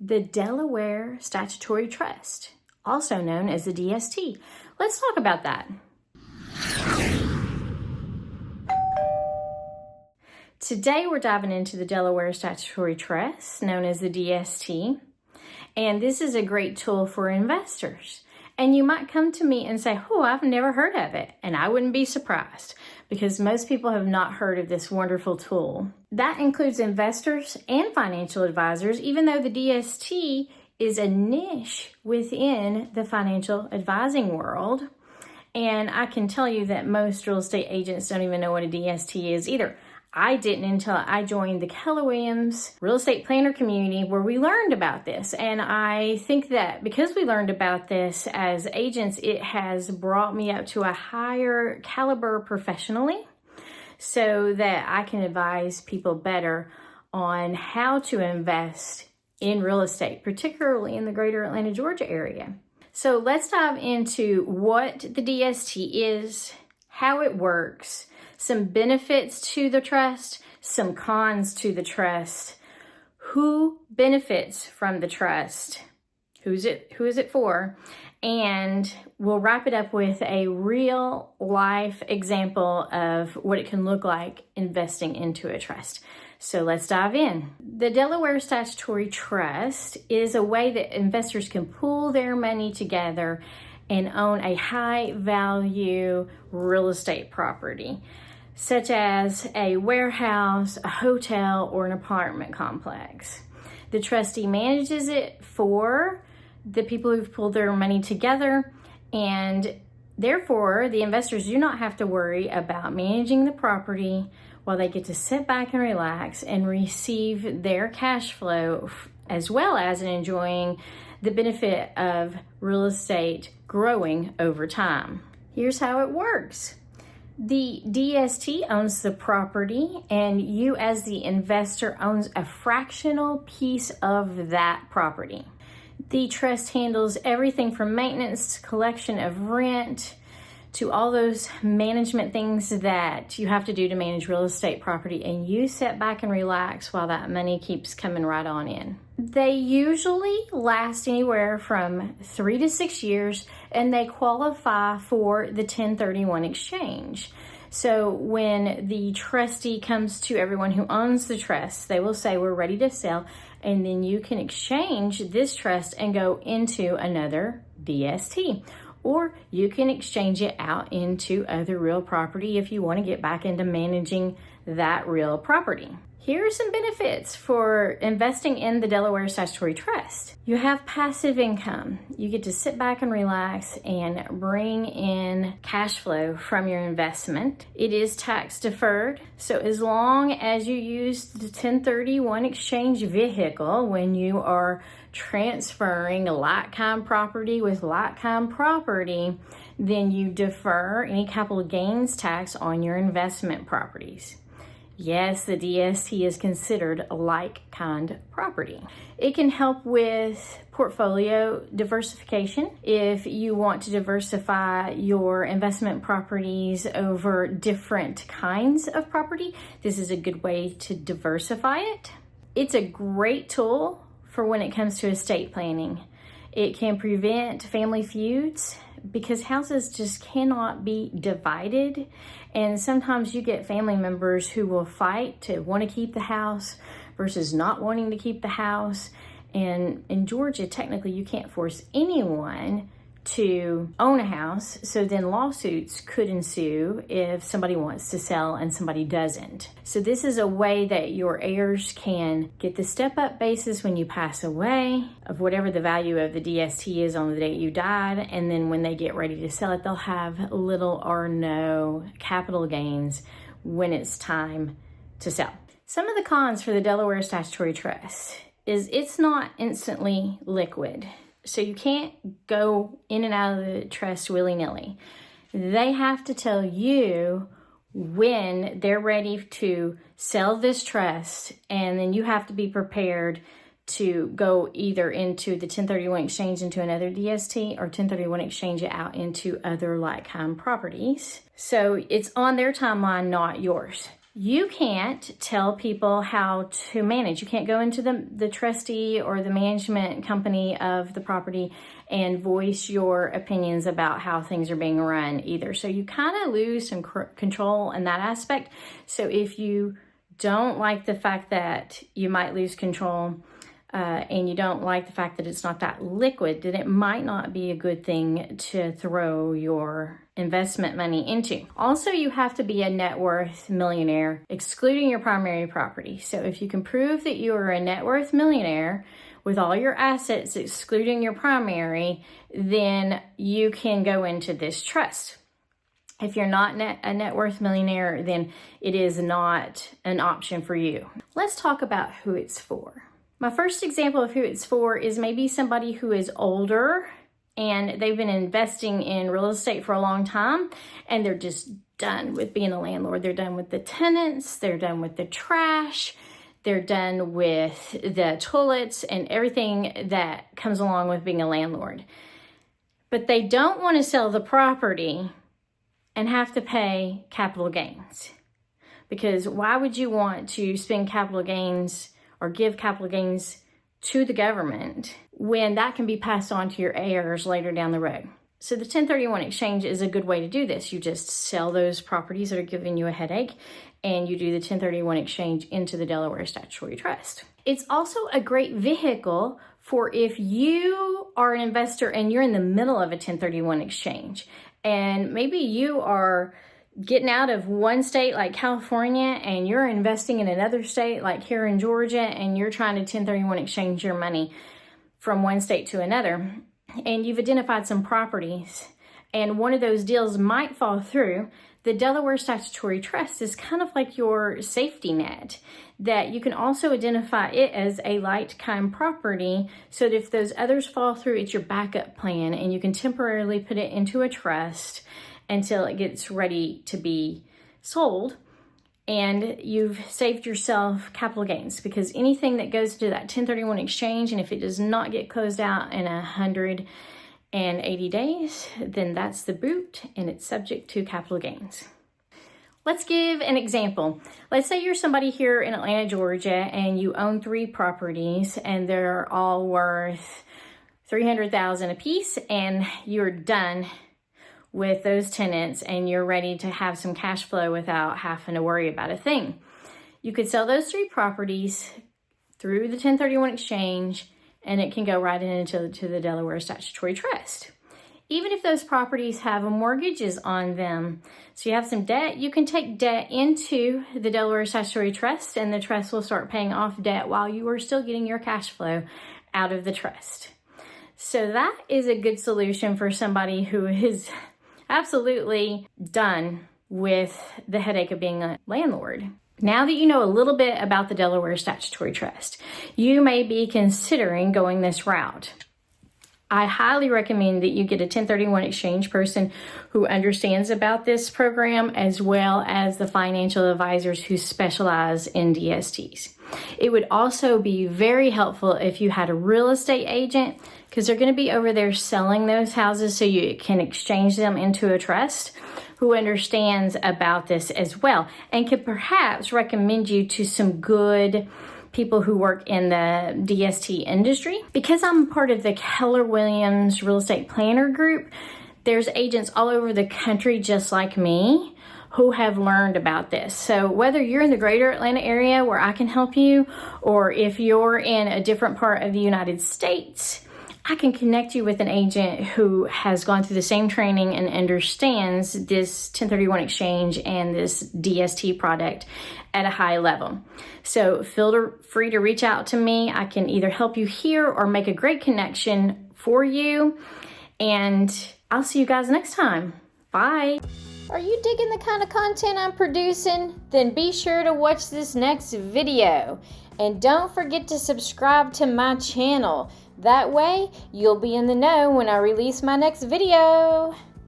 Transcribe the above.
the Delaware Statutory Trust, also known as the DST. Let's talk about that. Today we're diving into the Delaware Statutory Trust, known as the DST, and this is a great tool for investors. And you might come to me and say, oh, I've never heard of it, and I wouldn't be surprised because most people have not heard of this wonderful tool. That includes investors and financial advisors, even though the DST is a niche within the financial advising world. And I can tell you that most real estate agents don't even know what a DST is either. I didn't until I joined the Keller real estate planner community where we learned about this. And I think that because we learned about this as agents, it has brought me up to a higher caliber professionally so that I can advise people better on how to invest in real estate, particularly in the greater Atlanta, Georgia area. So let's dive into what the DST is, how it works, some benefits to the trust, some cons to the trust, who benefits from the trust, who is it for, and we'll wrap it up with a real life example of what it can look like investing into a trust. So let's dive in. The Delaware Statutory Trust is a way that investors can pool their money together and own a high value real estate property, such as a warehouse, a hotel, or an apartment complex. The trustee manages it for the people who've pulled their money together, and therefore the investors do not have to worry about managing the property while they get to sit back and relax and receive their cash flow, as well as enjoying the benefit of real estate growing over time. Here's how it works. The DST owns the property, and you as the investor owns a fractional piece of that property. The trust handles everything from maintenance to collection of rent to all those management things that you have to do to manage real estate property, and you sit back and relax while that money keeps coming right on in. They usually last anywhere from 3 to 6 years, and they qualify for the 1031 exchange. So when the trustee comes to everyone who owns the trust, they will say, we're ready to sell, and then you can exchange this trust and go into another DST. Or you can exchange it out into other real property if you want to get back into managing that real property. Here are some benefits for investing in the Delaware Statutory Trust. You have passive income. You get to sit back and relax and bring in cash flow from your investment. It is tax deferred, so as long as you use the 1031 exchange vehicle when you are transferring like-kind property with like-kind property, then you defer any capital gains tax on your investment properties. Yes, the DST is considered a like-kind property. It can help with portfolio diversification. If you want to diversify your investment properties over different kinds of property, this is a good way to diversify it. It's a great tool for when it comes to estate planning. It can prevent family feuds because houses just cannot be divided. And sometimes you get family members who will fight to want to keep the house versus not wanting to keep the house. And in Georgia, technically, you can't force anyone to own a house. So then lawsuits could ensue if somebody wants to sell and somebody doesn't. So this is a way that your heirs can get the step-up basis when you pass away of whatever the value of the DST is on the date you died. And then when they get ready to sell it, they'll have little or no capital gains when it's time to sell. Some of the cons for the Delaware Statutory Trust is it's not instantly liquid. So you can't go in and out of the trust willy-nilly. They have to tell you when they're ready to sell this trust, and then you have to be prepared to go either into the 1031 exchange into another DST or 1031 exchange it out into other like-kind properties. So it's on their timeline, not yours. You can't tell people how to manage. You can't go into the trustee or the management company of the property and voice your opinions about how things are being run either. So you kind of lose some control in that aspect. So if you don't like the fact that you might lose control, and you don't like the fact that it's not that liquid, then it might not be a good thing to throw your investment money into. Also, you have to be a net worth millionaire, excluding your primary property. So if you can prove that you are a net worth millionaire with all your assets, excluding your primary, then you can go into this trust. If you're not a net worth millionaire, then it is not an option for you. Let's talk about who it's for. My first example of who it's for is maybe somebody who is older and they've been investing in real estate for a long time and they're just done with being a landlord. They're done with the tenants, they're done with the trash, they're done with the toilets and everything that comes along with being a landlord. But they don't want to sell the property and have to pay capital gains. Because why would you want to spend capital gains or give capital gains to the government when that can be passed on to your heirs later down the road? So the 1031 exchange is a good way to do this. You just sell those properties that are giving you a headache and you do the 1031 exchange into the Delaware Statutory Trust. It's also a great vehicle for if you are an investor and you're in the middle of a 1031 exchange and maybe you are getting out of one state like California and you're investing in another state like here in Georgia and you're trying to 1031 exchange your money from one state to another, and you've identified some properties and one of those deals might fall through, the Delaware Statutory Trust is kind of like your safety net, that you can also identify it as a like-kind property so that if those others fall through, it's your backup plan and you can temporarily put it into a trust until it gets ready to be sold, and you've saved yourself capital gains, because anything that goes to that 1031 exchange, and if it does not get closed out in 180 days, then that's the boot and it's subject to capital gains. Let's give an example. Let's say you're somebody here in Atlanta, Georgia, and you own 3 properties and they're all worth $300,000 a piece, and you're done with those tenants and you're ready to have some cash flow without having to worry about a thing. You could sell those 3 properties through the 1031 exchange and it can go right into the Delaware Statutory Trust. Even if those properties have mortgages on them, so you have some debt, you can take debt into the Delaware Statutory Trust and the trust will start paying off debt while you are still getting your cash flow out of the trust. So that is a good solution for somebody who is absolutely done with the headache of being a landlord. Now that you know a little bit about the Delaware Statutory Trust, you may be considering going this route. I highly recommend that you get a 1031 exchange person who understands about this program, as well as the financial advisors who specialize in DSTs. It would also be very helpful if you had a real estate agent, because they're going to be over there selling those houses so you can exchange them into a trust, who understands about this as well and could perhaps recommend you to some good people who work in the DST industry. Because I'm part of the Keller Williams Real Estate Planner Group, there's agents all over the country just like me who have learned about this. So whether you're in the greater Atlanta area where I can help you, or if you're in a different part of the United States, I can connect you with an agent who has gone through the same training and understands this 1031 exchange and this DST product at a high level. So feel free to reach out to me. I can either help you here or make a great connection for you. And I'll see you guys next time. Bye. Are you digging the kind of content I'm producing? Then be sure to watch this next video. And don't forget to subscribe to my channel. That way, you'll be in the know when I release my next video.